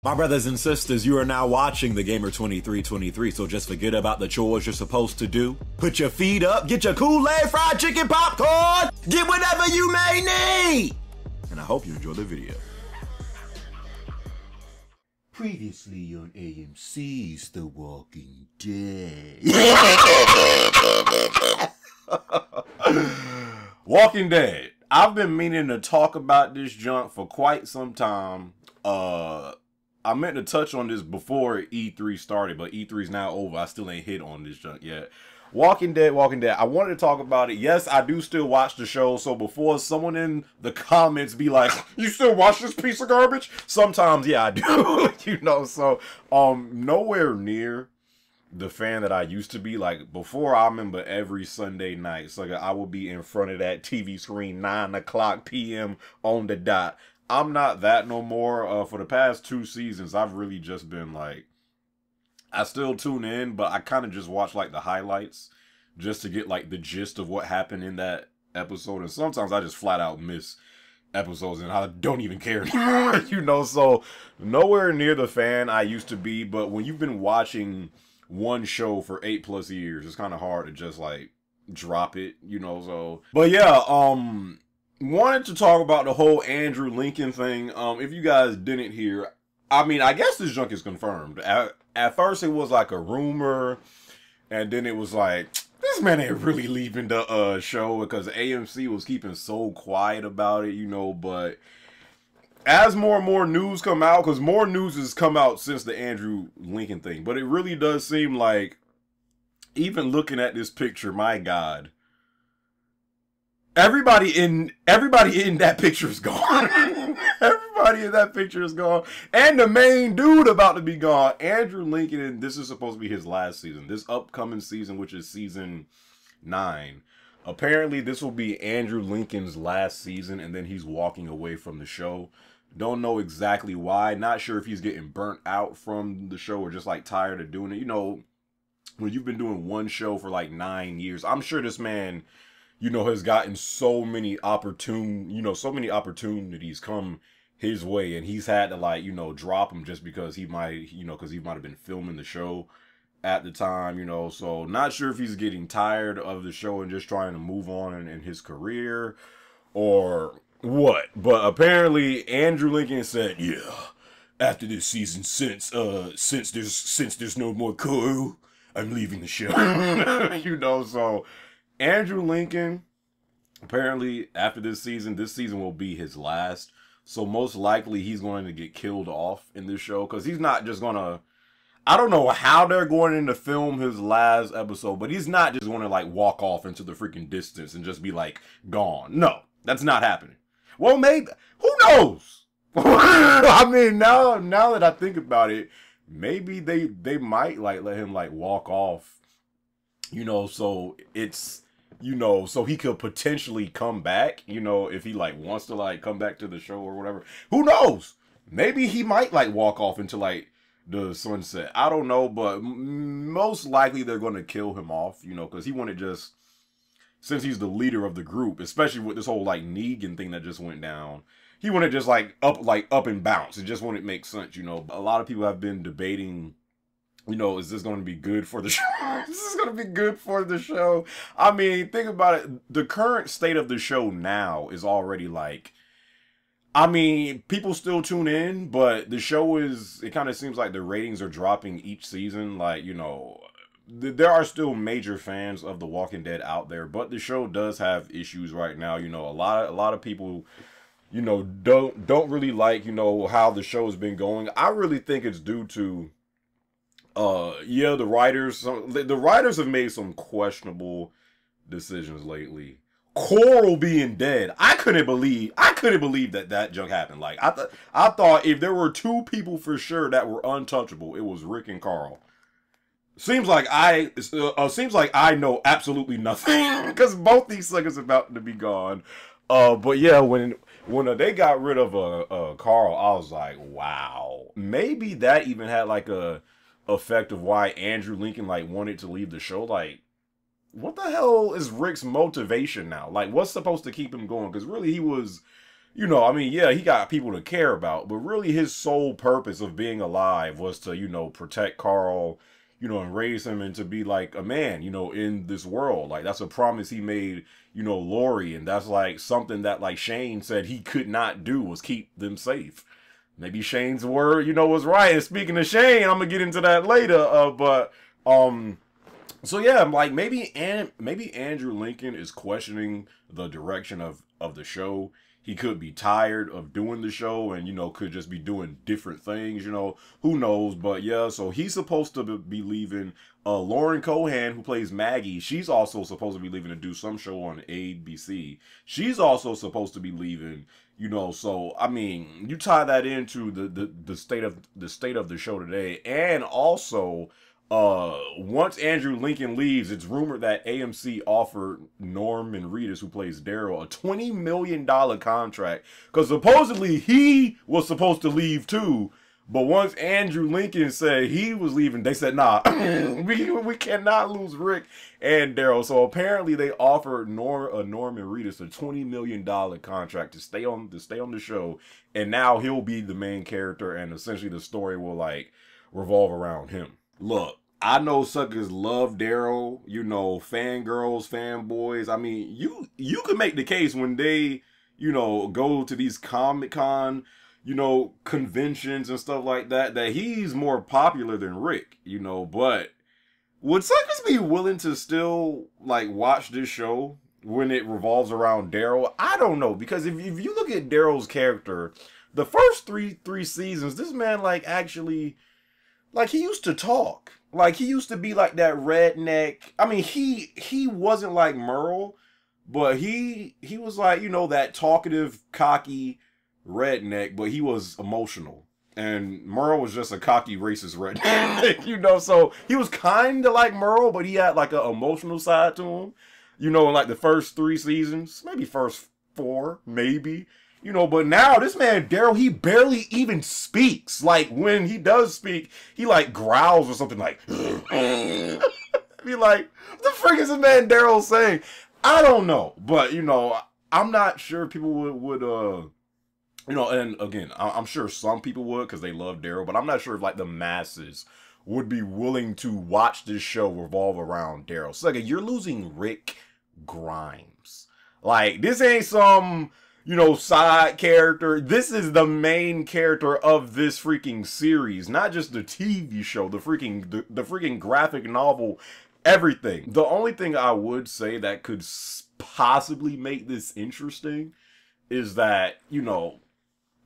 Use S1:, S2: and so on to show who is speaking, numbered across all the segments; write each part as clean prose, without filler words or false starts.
S1: My brothers and sisters, you are now watching the Gamer 2323, so just forget about the chores you're supposed to do. Put your feet up, get your Kool-Aid, fried chicken, popcorn, get whatever you may need! And I hope you enjoy the video.
S2: Previously on AMC's The Walking Dead.
S3: Walking Dead. I've been meaning to talk about this junk for quite some time. I meant to touch on this before E3 started, but E3's now over. I still ain't hit on this junk yet. Walking Dead. I wanted to talk about it. Yes, I do still watch the show, so before someone in the comments be like, you still watch this piece of garbage? Sometimes, yeah, I do. You know, so, nowhere near the fan that I used to be. Like, before, I remember every Sunday night, so I would be in front of that TV screen 9 o'clock p.m. on the dot. I'm not that no more. For the past 2 seasons, I've really just been like, I still tune in, but I kind of just watch like the highlights just to get like the gist of what happened in that episode. And sometimes I just flat out miss episodes and I don't even care anymore, you know, so nowhere near the fan I used to be. But when you've been watching one show for 8+ years, it's kind of hard to just like drop it, you know, so. But yeah, wanted to talk about the whole Andrew Lincoln thing. If you guys didn't hear, I mean, I guess this junk is confirmed. At first it was like a rumor, and then it was like, this man ain't really leaving the show because AMC was keeping so quiet about it, you know. But as more and more news come out, because more news has come out since the Andrew Lincoln thing, but it really does seem like, even looking at this picture, my God, everybody in that picture is gone. Everybody in that picture is gone. And the main dude about to be gone. Andrew Lincoln, and this is supposed to be his last season. This upcoming season, which is season 9. Apparently, this will be Andrew Lincoln's last season, and then he's walking away from the show. Don't know exactly why. Not sure if he's getting burnt out from the show or just like tired of doing it. You know, when you've been doing one show for like 9 years, I'm sure this man, you know, has gotten so many opportunities come his way, and he's had to, like, you know, drop them just because he might, you know, because he might have been filming the show at the time, you know. So not sure if he's getting tired of the show and just trying to move on in his career or what. But apparently Andrew Lincoln said, yeah, after this season, since there's no more coal, I'm leaving the show. You know, so Andrew Lincoln, apparently, after this season will be his last. So most likely he's going to get killed off in this show, because he's not just going to, I don't know how they're going in to film his last episode, but he's not just going to like walk off into the freaking distance and just be like gone. No, that's not happening. Well, maybe, who knows? I mean, now that I think about it, maybe they might like let him like walk off, you know, so it's, you know, so he could potentially come back, you know, if he like wants to like come back to the show or whatever. Who knows? Maybe he might like walk off into like the sunset. I don't know, but most likely they're going to kill him off, you know, because he wanted just, since he's the leader of the group, especially with this whole like Negan thing that just went down, he wanted just like up and bounce. It just wouldn't make sense, you know. A lot of people have been debating, you know, is this going to be good for the show? Is this going to be good for the show? I mean, think about it. The current state of the show now is already like, I mean, people still tune in, but the show is, it kind of seems like the ratings are dropping each season. Like, you know, there are still major fans of The Walking Dead out there, but the show does have issues right now. You know, a lot of people, you know, don't really like, you know, how the show has been going. I really think it's due to, yeah, the writers have made some questionable decisions lately. Coral being dead, I couldn't believe that junk happened. Like, I thought if there were 2 people for sure that were untouchable, it was Rick and Carl. Seems like I know absolutely nothing because both these suckers about to be gone. But yeah, when they got rid of Carl, I was like, wow, maybe that even had like a effect of why Andrew Lincoln like wanted to leave the show. Like, what the hell is Rick's motivation now? Like, what's supposed to keep him going? Because really, he was, you know, I mean, yeah, he got people to care about, but really his sole purpose of being alive was to, you know, protect Carl, you know, and raise him and to be like a man, you know, in this world. Like, that's a promise he made, you know, Lori, and that's like something that like Shane said he could not do, was keep them safe. Maybe Shane's word, you know, was right. And speaking of Shane, I'm gonna get into that later. So yeah, like maybe Andrew Lincoln is questioning the direction of the show. He could be tired of doing the show and, you know, could just be doing different things, you know, who knows. But yeah, so he's supposed to be leaving. Lauren Cohan, who plays Maggie, she's also supposed to be leaving to do some show on ABC. She's also supposed to be leaving, you know. So I mean, you tie that into the state of the show today. And also, once Andrew Lincoln leaves, it's rumored that AMC offered Norman Reedus, who plays Daryl, a $20 million contract, because supposedly he was supposed to leave too. But once Andrew Lincoln said he was leaving, they said, nah, we cannot lose Rick and Daryl. So apparently they offered Norman Reedus a $20 million contract to stay on the show, and now he'll be the main character, and essentially the story will like revolve around him. Look, I know suckers love Daryl, you know, fangirls, fanboys. I mean, you could make the case when they, you know, go to these Comic-Con, you know, conventions and stuff like that, that he's more popular than Rick, you know. But would suckers be willing to still, like, watch this show when it revolves around Daryl? I don't know, because if you look at Daryl's character, the first three seasons, this man, like, actually, like, he used to talk. Like, he used to be like that redneck. I mean, he wasn't like Merle, but he was like, you know, that talkative, cocky redneck, but he was emotional. And Merle was just a cocky, racist redneck, you know. So he was kind of like Merle, but he had like an emotional side to him, you know, in like the first 3 seasons, maybe first 4, maybe. You know, but now this man, Daryl, he barely even speaks. Like, when he does speak, he, like, growls or something like, be like, what the frick is this man Daryl saying? I don't know. But, you know, I'm not sure people would you know, and again, I'm sure some people would because they love Daryl, but I'm not sure if, like, the masses would be willing to watch this show revolve around Daryl. So, again, you're losing Rick Grimes. Like, this ain't some, you know, side character. This is the main character of this freaking series, not just the TV show, the freaking graphic novel, everything. The only thing I would say that could possibly make this interesting is that, you know,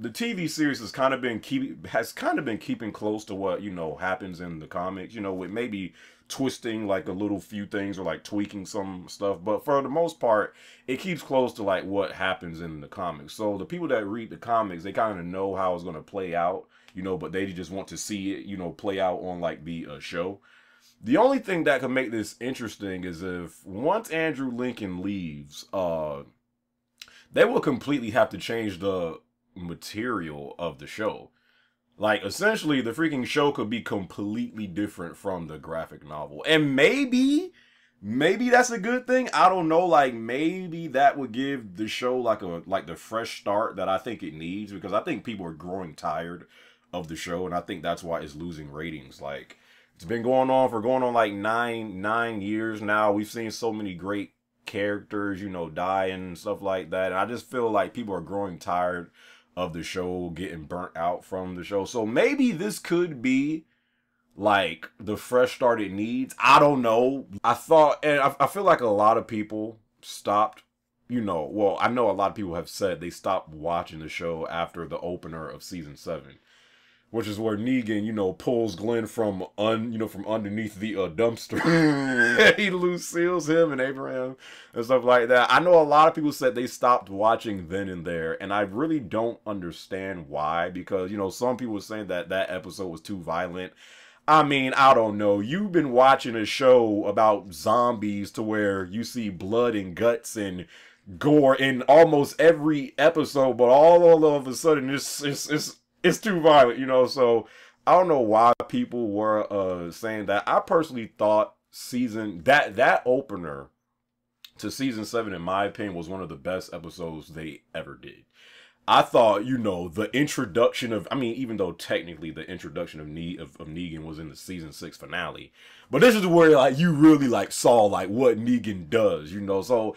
S3: the TV series has kind of been keeping close to what, you know, happens in the comics, you know, with maybe twisting like a little few things or like tweaking some stuff, but for the most part it keeps close to like what happens in the comics. So the people that read the comics, they kind of know how it's going to play out, you know, but they just want to see it, you know, play out on like the show. The only thing that could make this interesting is if once Andrew Lincoln leaves, they will completely have to change the material of the show. Like, essentially, the freaking show could be completely different from the graphic novel. And maybe that's a good thing. I don't know. Like, maybe that would give the show like the fresh start that I think it needs, because I think people are growing tired of the show, and I think that's why it's losing ratings. Like, it's been going on like nine years now. We've seen so many great characters, you know, die and stuff like that. And I just feel like people are growing tired of the show, getting burnt out from the show. So maybe this could be like the fresh start it needs. I don't know. I feel like a lot of people stopped, you know, well, I know a lot of people have said they stopped watching the show after the opener of season 7. Which is where Negan, you know, pulls Glenn from underneath the dumpster. He Lucille's him and Abraham and stuff like that. I know a lot of people said they stopped watching then and there, and I really don't understand why, because, you know, some people were saying that episode was too violent. I mean, I don't know. You've been watching a show about zombies to where you see blood and guts and gore in almost every episode, but all of a sudden it's too violent, you know. So I don't know why people were saying that. I personally thought that opener to season 7, in my opinion, was one of the best episodes they ever did. I thought, you know, the introduction of, I mean, even though technically the introduction of Negan was in the season 6 finale, but this is where like you really like saw like what Negan does, you know. So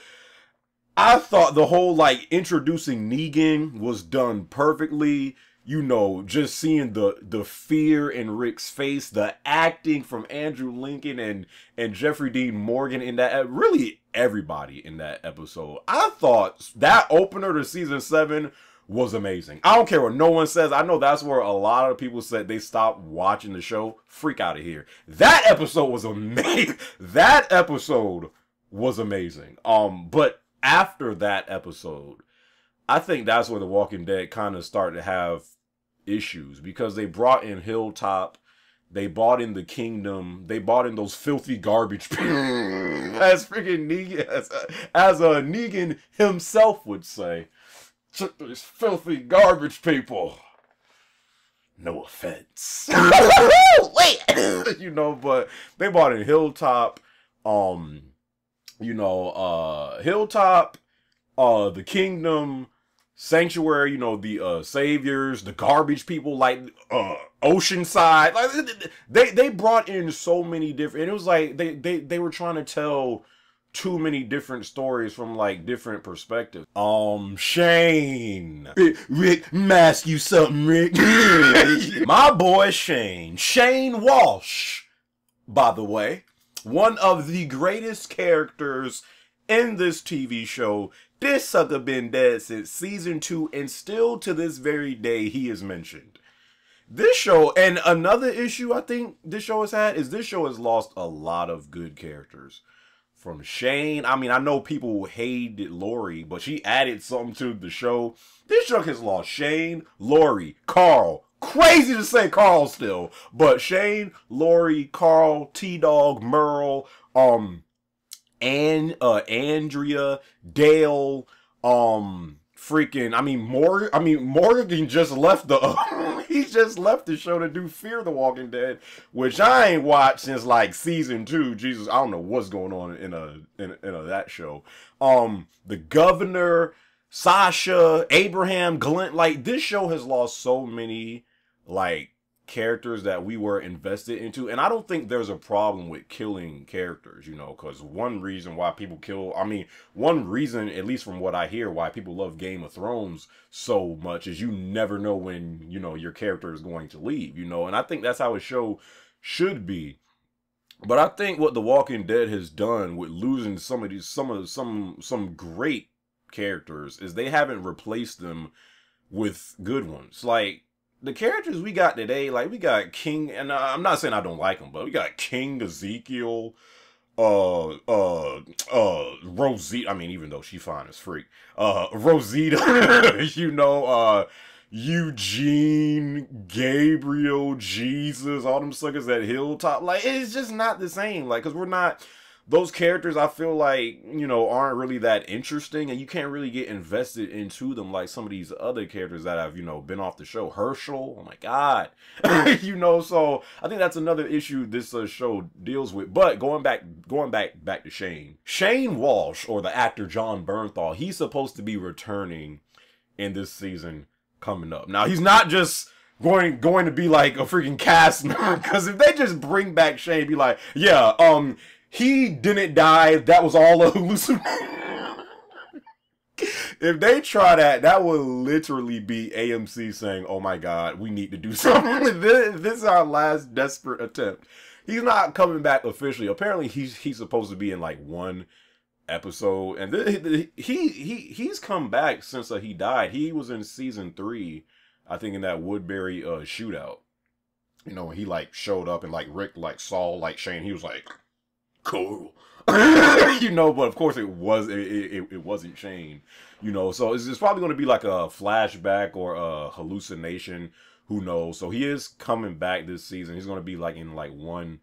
S3: I thought the whole like introducing Negan was done perfectly. You know, just seeing the fear in Rick's face, the acting from Andrew Lincoln and Jeffrey Dean Morgan in that, really everybody in that episode. I thought that opener to season 7 was amazing. I don't care what no one says. I know that's where a lot of people said they stopped watching the show. Freak out of here. That episode was amazing. That episode was amazing. But after that episode, I think that's where The Walking Dead kind of started to have issues, because they brought in Hilltop, they brought in the Kingdom, they brought in those filthy garbage people, as freaking Negan, as Negan himself would say, these filthy garbage people. No offense. Wait, you know, but they brought in Hilltop, you know, Hilltop, the Kingdom, Sanctuary, you know, the Saviors, the garbage people, like Oceanside. Like they brought in so many different, and it was like they were trying to tell too many different stories from like different perspectives. Shane.
S2: Rick, ask you something, Rick.
S3: My boy Shane Walsh, by the way, one of the greatest characters in this TV show. This sucker been dead since season 2, and still to this very day he is mentioned. This show, and another issue I think this show has had, is this show has lost a lot of good characters. From Shane, I mean, I know people hated Lori, but she added something to the show. This show has lost Shane, Lori, Carl. Crazy to say Carl still, but Shane, Lori, Carl, T-Dog, Merle, Andrea, Dale, Morgan just left the he just left the show to do Fear the Walking Dead, which I ain't watched since like season 2. Jesus, I don't know what's going on in that show. The Governor, Sasha, Abraham, Glenn, like this show has lost so many like characters that we were invested into, and I don't think there's a problem with killing characters, you know, because one reason why people kill, I mean, one reason, at least from what I hear, why people love Game of Thrones so much is you never know when, you know, your character is going to leave, you know, and I think that's how a show should be. But I think what The Walking Dead has done with losing some of these, some great characters, is they haven't replaced them with good ones. Like, the characters we got today, like we got King, and I'm not saying I don't like him, but we got King Ezekiel, Rosita. I mean, even though she fine as freak, Rosita, you know, Eugene, Gabriel, Jesus, all them suckers at Hilltop. Like, it's just not the same. Like, cause we're not. Those characters, I feel like, you know, aren't really that interesting, and you can't really get invested into them like some of these other characters that have, you know, been off the show. Herschel, oh my God, you know. So I think that's another issue this show deals with. But going back to Shane Walsh, or the actor Jon Bernthal, he's supposed to be returning in this season coming up. Now he's not just going to be like a freaking cast member, because if they just bring back Shane, be like, yeah, he didn't die. That was all a hallucination. If they try that, that would literally be AMC saying, oh my God, we need to do something. This is our last desperate attempt. He's not coming back officially. Apparently, he's supposed to be in like one episode. And he's come back since he died. He was in season 3, I think, in that Woodbury shootout. You know, when he like showed up and like Rick like saw like Shane, he was like, cool. You know, but of course it wasn't Shane, you know, so it's probably going to be like a flashback or a hallucination, who knows. So he is coming back this season. He's going to be like in like one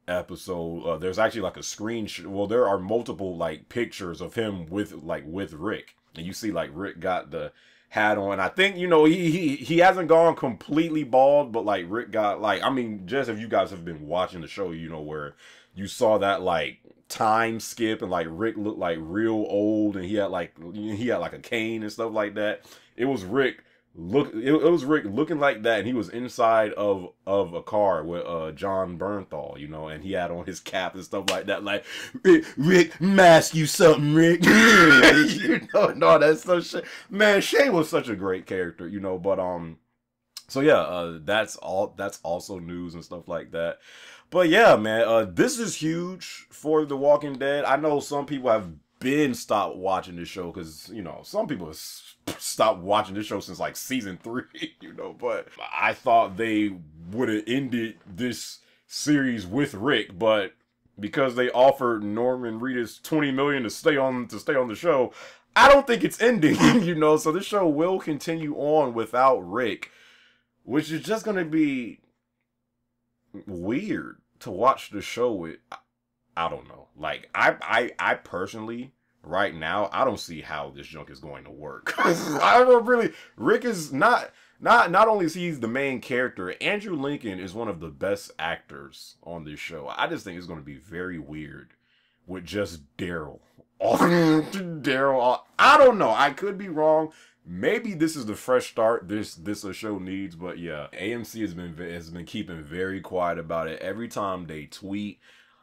S3: episode. There's actually like a screenshot. Well, there are multiple like pictures of him with Rick, and you see like Rick got the hat on. I think, you know, he hasn't gone completely bald, but like Rick got like, I mean, just if you guys have been watching the show, you know, where you saw that like time skip and like Rick looked like real old and he had like a cane and stuff like that. It was Rick Rick looking like that, and he was inside of a car with Jon Bernthal, you know, and he had on his cap and stuff like that. Like,
S2: Rick, mask you something, Rick.
S3: you know, no, that's so shit. Man, Shane was such a great character, you know. But so yeah, that's also news and stuff like that. But yeah, man, this is huge for The Walking Dead. I know some people have stopped watching this show because, you know, some people have stopped watching this show since like season 3, you know, but I thought they would have ended this series with Rick, but because they offered Norman Reedus $20 million to stay on the show, I don't think it's ending, you know, so this show will continue on without Rick, which is just going to be weird to watch the show with. I don't know. Like, I personally, right now, I don't see how this junk is going to work. I don't really. Rick is not only is he the main character, Andrew Lincoln is one of the best actors on this show. I just think it's going to be very weird with just Daryl. Daryl. I don't know. I could be wrong. Maybe this is the fresh start this show needs, but yeah, AMC has been keeping very quiet about it. Every time they tweet,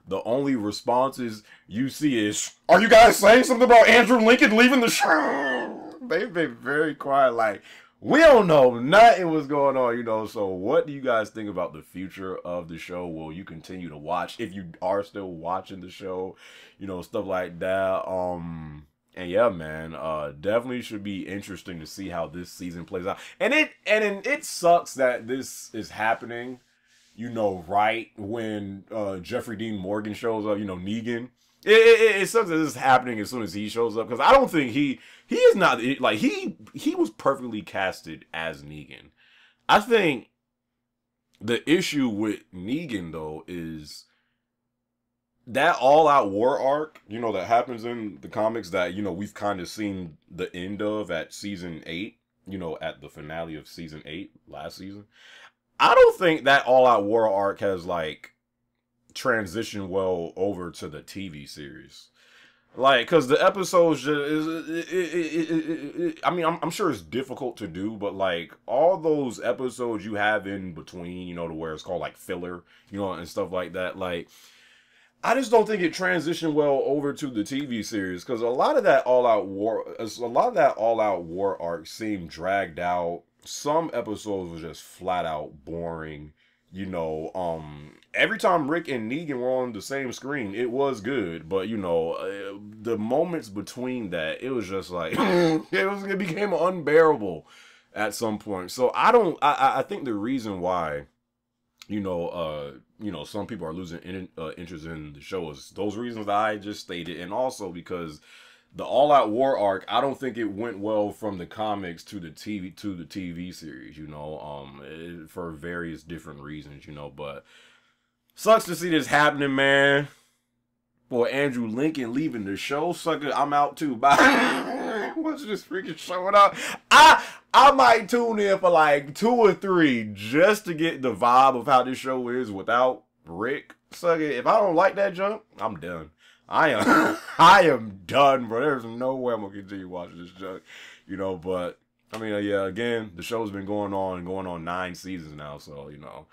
S3: the only responses you see is, "Are you guys saying something about Andrew Lincoln leaving the show?" They've been very quiet, like, we don't know nothing what's going on, you know. So what do you guys think about the future of the show? Will you continue to watch if you are still watching the show, you know, stuff like that? And yeah, man, definitely should be interesting to see how this season plays out. And it sucks that this is happening, you know, right when Jeffrey Dean Morgan shows up, you know, Negan. It sucks that this is happening as soon as he shows up, because I don't think he is not, like, he was perfectly casted as Negan. I think the issue with Negan, though, is that all-out war arc, you know, that happens in the comics that, you know, we've kind of seen the end of at season 8, you know, at the finale of season 8 last season. I don't think that all-out war arc has, like, transitioned well over to the TV series. Like, because the episodes just I mean, I'm sure it's difficult to do, but like all those episodes you have in between, you know, to where it's called like filler, you know, and stuff like that, like, I just don't think it transitioned well over to the TV series, because a lot of that all-out war arc seemed dragged out. Some episodes were just flat out boring. You know, every time Rick and Negan were on the same screen, it was good, but you know, the moments between that, it was just like it became unbearable at some point. So I think the reason why, you know, some people are losing interest in the show is those reasons that I just stated, and also because the all-out war arc, I don't think it went well from the comics to the TV series, you know, for various different reasons, you know. But sucks to see this happening, man. Boy, Andrew Lincoln leaving the show, sucker. I'm out too. Bye. What's this freaking showing up? I might tune in for like 2 or 3 just to get the vibe of how this show is without Rick. Sucker, if I don't like that junk, I'm done. I am done, bro. There's no way I'm gonna continue watching this junk, you know. But I mean, yeah, again, the show's been going on 9 seasons now, so you know,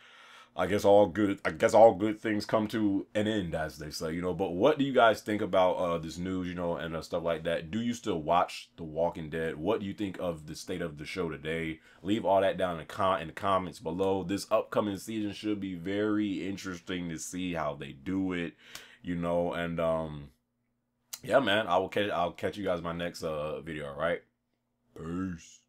S3: I guess all good things come to an end, as they say, you know. But what do you guys think about this news, you know, and stuff like that? Do you still watch The Walking Dead? What do you think of the state of the show today? Leave all that down in the comments below. This upcoming season should be very interesting to see how they do it. You know, and yeah, man, I'll catch you guys in my next video, all right? Peace.